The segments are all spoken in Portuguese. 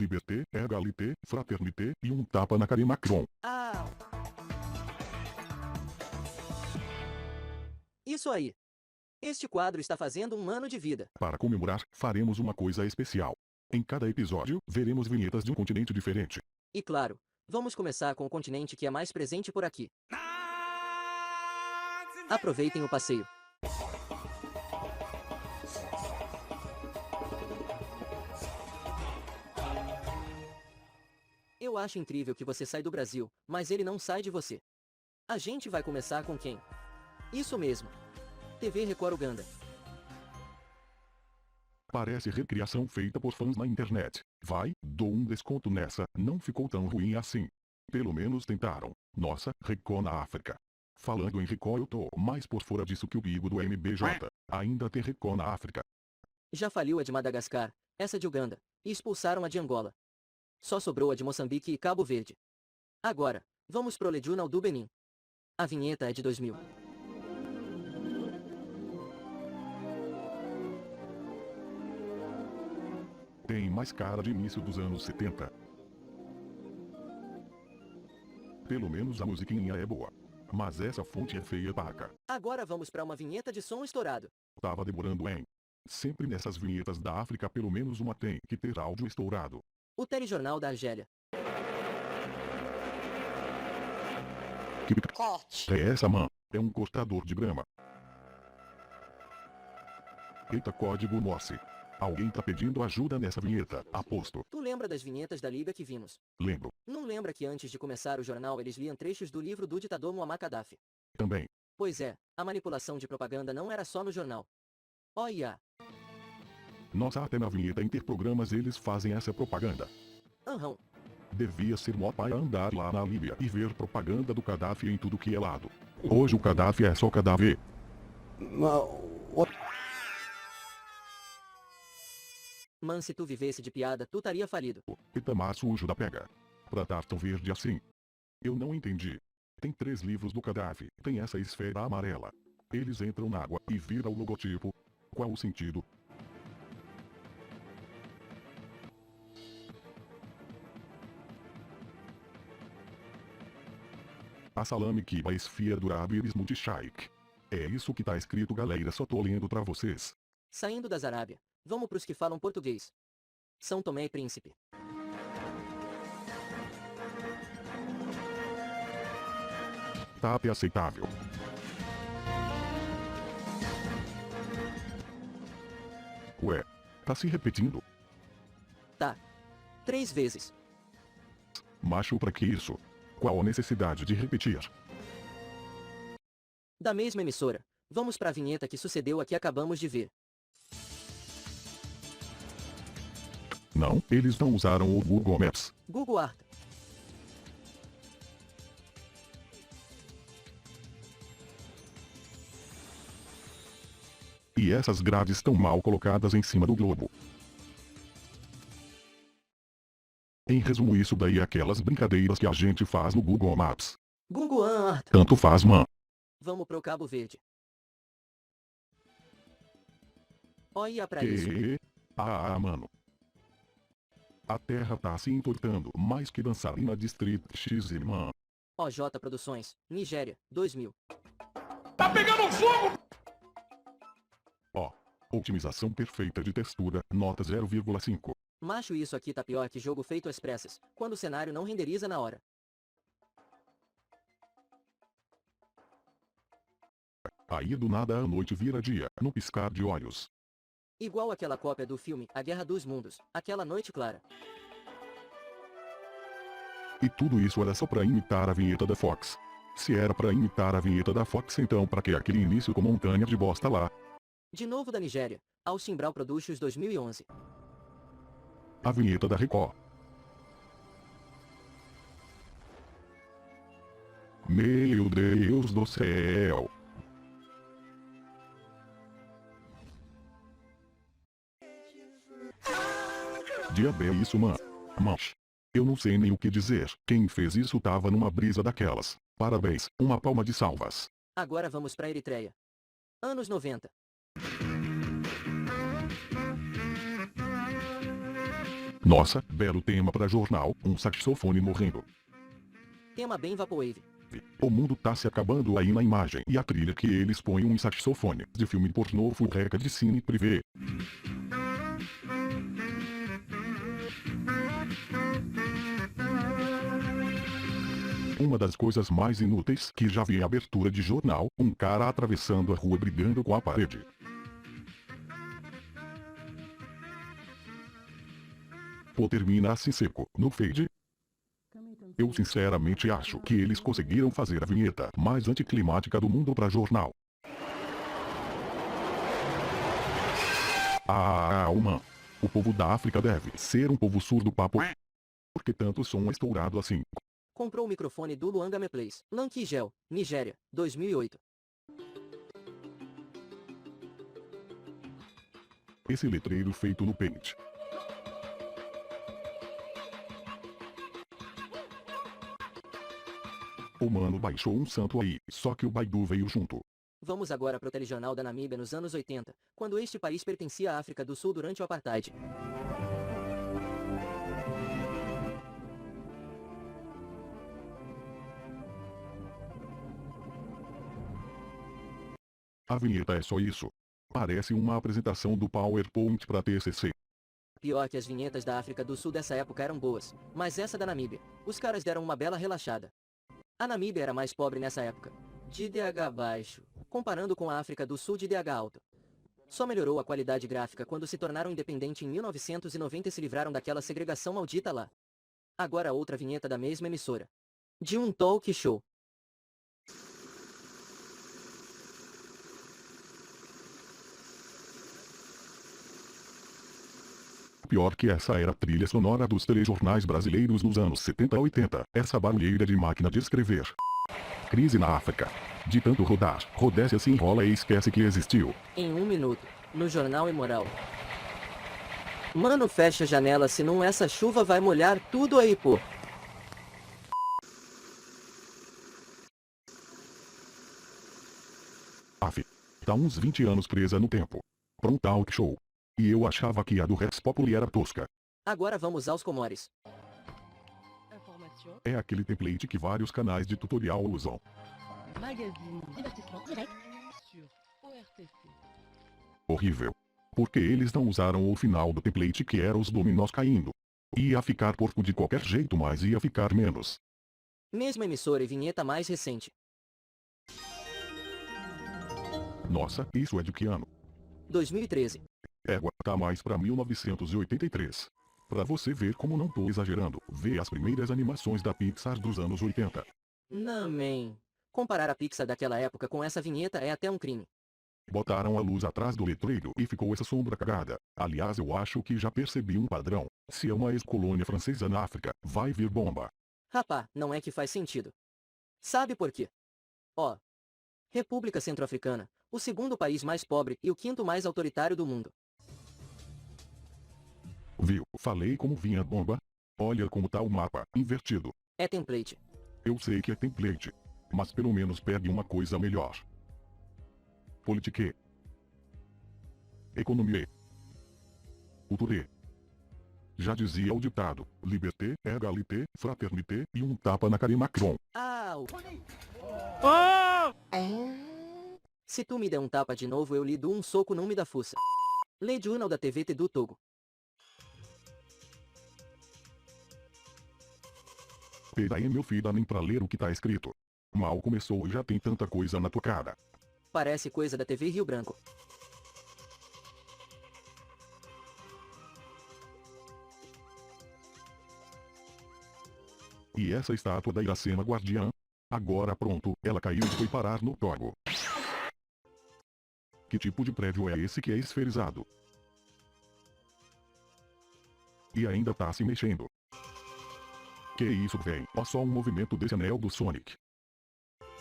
liberté, égalité, fraternité e um tapa na cara em Macron. Ah! Isso aí. Este quadro está fazendo 1 ano de vida. Para comemorar, faremos uma coisa especial. Em cada episódio, veremos vinhetas de um continente diferente. E claro, vamos começar com o continente que é mais presente por aqui. Aproveitem o passeio. Eu acho incrível que você sai do Brasil, mas ele não sai de você. A gente vai começar com quem? Isso mesmo. TV Record Uganda. Parece recriação feita por fãs na internet. Vai, dou um desconto nessa, não ficou tão ruim assim. Pelo menos tentaram. Nossa, Record na África. Falando em Record, eu tô mais por fora disso que o Bigo do MBJ. Ainda tem Record na África. Já faliu a de Madagascar, essa de Uganda, e expulsaram a de Angola. Só sobrou a de Moçambique e Cabo Verde. Agora, vamos pro Le Journal do Benin. A vinheta é de 2000. Tem mais cara de início dos anos 70. Pelo menos a musiquinha é boa. Mas essa fonte é feia paca. Agora vamos pra uma vinheta de som estourado. Tava demorando, hein? Sempre nessas vinhetas da África pelo menos uma tem que ter áudio estourado. O telejornal da Argélia. Corte. É essa, man? É um cortador de grama. Eita, código Morse. Alguém tá pedindo ajuda nessa vinheta, aposto. Tu lembra das vinhetas da Liga que vimos? Lembro. Não lembra que antes de começar o jornal eles liam trechos do livro do ditador Muammar Gaddafi? Também. Pois é, a manipulação de propaganda não era só no jornal. Olha! Nossa, até na vinheta interprogramas eles fazem essa propaganda. Aham. Devia ser mó pai andar lá na Líbia e ver propaganda do Gaddafi em tudo que é lado. Hoje o Gaddafi é só cadáver. Man, se tu vivesse de piada, tu estaria falido. Itamar sujo da pega. Pra dar tão verde assim. Eu não entendi. Tem 3 livros do Gaddafi, tem essa esfera amarela. Eles entram na água e vira o logotipo. Qual o sentido? A salame que vai esfia durabilis multishaik. É isso que tá escrito, galera, só tô lendo pra vocês. Saindo das Arábia, vamos pros que falam português. São Tomé e Príncipe. TAP aceitável. Ué, tá se repetindo? Tá. 3 vezes. Macho, pra que isso? Qual a necessidade de repetir? Da mesma emissora, vamos pra vinheta que sucedeu a que acabamos de ver. Não, eles não usaram o Google Maps. Google Art. E essas grades estão mal colocadas em cima do globo. Em resumo, isso daí é aquelas brincadeiras que a gente faz no Google Maps. Google Art. Tanto faz, man. Vamos pro Cabo Verde. Olha pra isso. Mano. A terra tá se entortando mais que dançarina de Street X, irmã. OJ Produções, Nigéria, 2000. Tá pegando fogo! Ó, otimização perfeita de textura, nota 0,5. Macho, isso aqui tá pior que jogo feito às pressas, quando o cenário não renderiza na hora. Aí do nada a noite vira dia, no piscar de olhos. Igual aquela cópia do filme A Guerra dos Mundos, aquela noite clara. E tudo isso era só pra imitar a vinheta da Fox. Se era pra imitar a vinheta da Fox, então pra que aquele início com montanha de bosta lá? De novo da Nigéria, Alcimbral Productions 2011. A vinheta da Record. Meu Deus do céu. Diabo é isso, man. Mas eu não sei nem o que dizer. Quem fez isso tava numa brisa daquelas. Parabéns, uma palma de salvas. Agora vamos pra Eritreia. Anos 90. Nossa, belo tema pra jornal, um saxofone morrendo. Tema bem Vaporwave. O mundo tá se acabando aí na imagem e a trilha que eles põem um saxofone de filme pornô furreca de cine privê. Uma das coisas mais inúteis que já vi em abertura de jornal, um cara atravessando a rua brigando com a parede. Pô, termina assim seco, no fade. Eu sinceramente acho que eles conseguiram fazer a vinheta mais anticlimática do mundo pra jornal. Uma. O povo da África deve ser um povo surdo papo. Por que tanto som estourado assim? Comprou o microfone do Luanga Meplace. Lankigel, Nigéria, 2008. Esse letreiro feito no Paint. O mano baixou um santo aí, só que o Baidu veio junto. Vamos agora pro telejornal da Namíbia nos anos 80, quando este país pertencia à África do Sul durante o Apartheid. A vinheta é só isso. Parece uma apresentação do PowerPoint pra TCC. Pior que as vinhetas da África do Sul dessa época eram boas, mas essa da Namíbia, os caras deram uma bela relaxada. A Namíbia era mais pobre nessa época, de DH baixo, comparando com a África do Sul de DH alto. Só melhorou a qualidade gráfica quando se tornaram independentes em 1990 e se livraram daquela segregação maldita lá. Agora outra vinheta da mesma emissora. De um talk show. Pior que essa era a trilha sonora dos telejornais brasileiros nos anos 70 a 80. Essa barulheira de máquina de escrever. Crise na África. De tanto rodar, Rodécia se enrola e esquece que existiu. Em 1 minuto, no Jornal Imoral. Mano, fecha a janela, senão essa chuva vai molhar tudo aí, pô. Af. Tá uns 20 anos presa no tempo. Pra um talk show. E eu achava que a do Rex Populi era tosca. Agora vamos aos Comores. É aquele template que vários canais de tutorial usam. Magazine. Divertissement direct sur ORTC. Horrível. Porque eles não usaram o final do template que era os dominós caindo. Ia ficar porco de qualquer jeito, mas ia ficar menos. Mesma emissora e vinheta mais recente. Nossa, isso é de que ano? 2013. Égua, tá mais pra 1983. Pra você ver como não tô exagerando, vê as primeiras animações da Pixar dos anos 80. Não, man. Comparar a Pixar daquela época com essa vinheta é até um crime. Botaram a luz atrás do letreiro e ficou essa sombra cagada. Aliás, eu acho que já percebi um padrão. Se é uma ex-colônia francesa na África, vai vir bomba. Rapá, não é que faz sentido. Sabe por quê? Ó. República Centro-Africana, o segundo país mais pobre e o quinto mais autoritário do mundo. Viu? Falei como vinha bomba. Olha como tá o mapa, invertido. É template. Eu sei que é template. Mas pelo menos pegue uma coisa melhor. Politique. Economie. Culture. Já dizia o ditado, liberté, égalité, fraternité e um tapa na cara em Macron. Au! Ah! Se tu me der um tapa de novo eu lhe dou um soco não me dá fuça. Lei Journal da TVT do Togo. Pera aí meu filho, dá nem pra ler o que tá escrito. Mal começou e já tem tanta coisa na tua cara. Parece coisa da TV Rio Branco. E essa estátua da Iracema Guardiã? Agora pronto, ela caiu e foi parar no Togo. Que tipo de prédio é esse que é esferizado? E ainda tá se mexendo. Que isso, véi? Ó só um movimento desse anel do Sonic.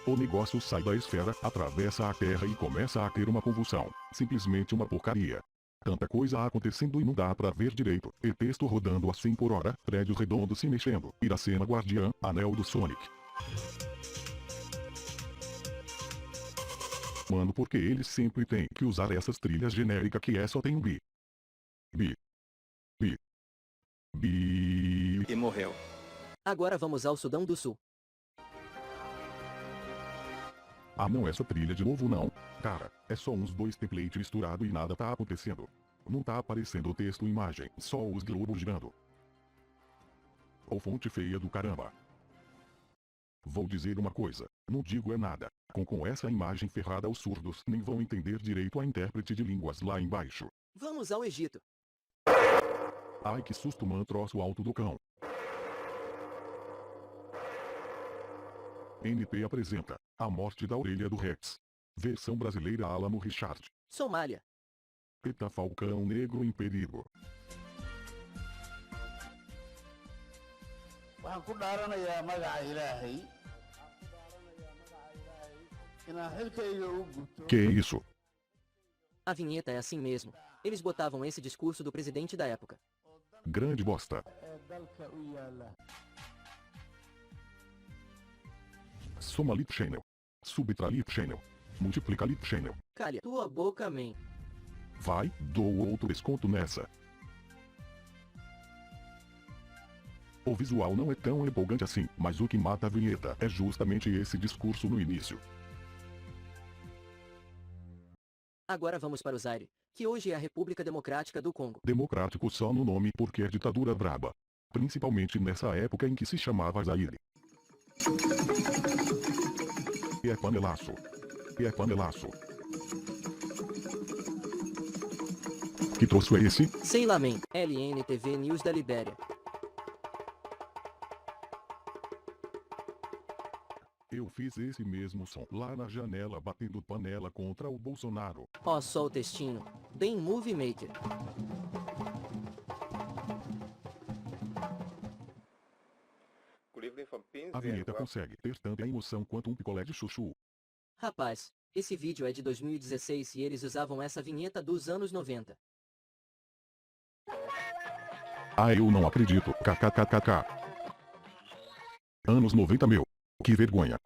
O negócio sai da esfera, atravessa a Terra e começa a ter uma convulsão. Simplesmente uma porcaria. Tanta coisa acontecendo e não dá pra ver direito. E texto rodando a 100 por hora, prédios redondos se mexendo. Iracema Guardiã, anel do Sonic. Mano, porque eles sempre têm que usar essas trilhas genéricas que é só tem um bi. Bi. Bi. Bi... E morreu. Agora vamos ao Sudão do Sul. Ah, não, essa trilha de novo não. Cara, é só uns dois templates misturado e nada tá acontecendo. Não tá aparecendo texto e imagem, só os globos girando. Ou fonte feia do caramba. Vou dizer uma coisa, não digo é nada. Com essa imagem ferrada os surdos nem vão entender direito a intérprete de línguas lá embaixo. Vamos ao Egito. Ai que susto, man, troço alto do cão. NP apresenta A Morte da Orelha do Rex. Versão brasileira Alamo Richard. Somália. Eita, falcão negro em perigo. waxaan ku dhaaranayaa magaca ilaahay inaan xilkayga u guto Que é isso? A vinheta é assim mesmo. Eles botavam esse discurso do presidente da época. Grande bosta. ee dalka u yaala Somalit Channel. Subtralit Channel. Multiplicalit Channel. Calha tua boca, man. Vai, dou outro desconto nessa. O visual não é tão empolgante assim, mas o que mata a vinheta é justamente esse discurso no início. Agora vamos para o Zaire, que hoje é a República Democrática do Congo. Democrático só no nome porque é ditadura braba. Principalmente nessa época em que se chamava Zaire. E é panelaço. E é panelaço. Que troço é esse? Sei lá, man. LNTV News da Libéria. Eu fiz esse mesmo som lá na janela batendo panela contra o Bolsonaro. Ó só o textinho. Bem Movie Maker. A vinheta consegue ter tanta emoção quanto um picolé de chuchu. Rapaz, esse vídeo é de 2016 e eles usavam essa vinheta dos anos 90. Ah, eu não acredito. KKKKK. Anos 90, meu. Que vergonha.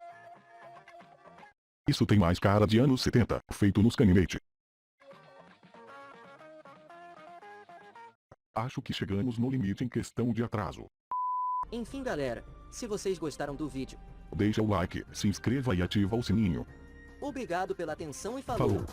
Isso tem mais cara de anos 70, feito nos Canimate. Acho que chegamos no limite em questão de atraso. Enfim, galera, se vocês gostaram do vídeo, Deixa o like, se inscreva e ativa o sininho. obrigado pela atenção e falou. Falou.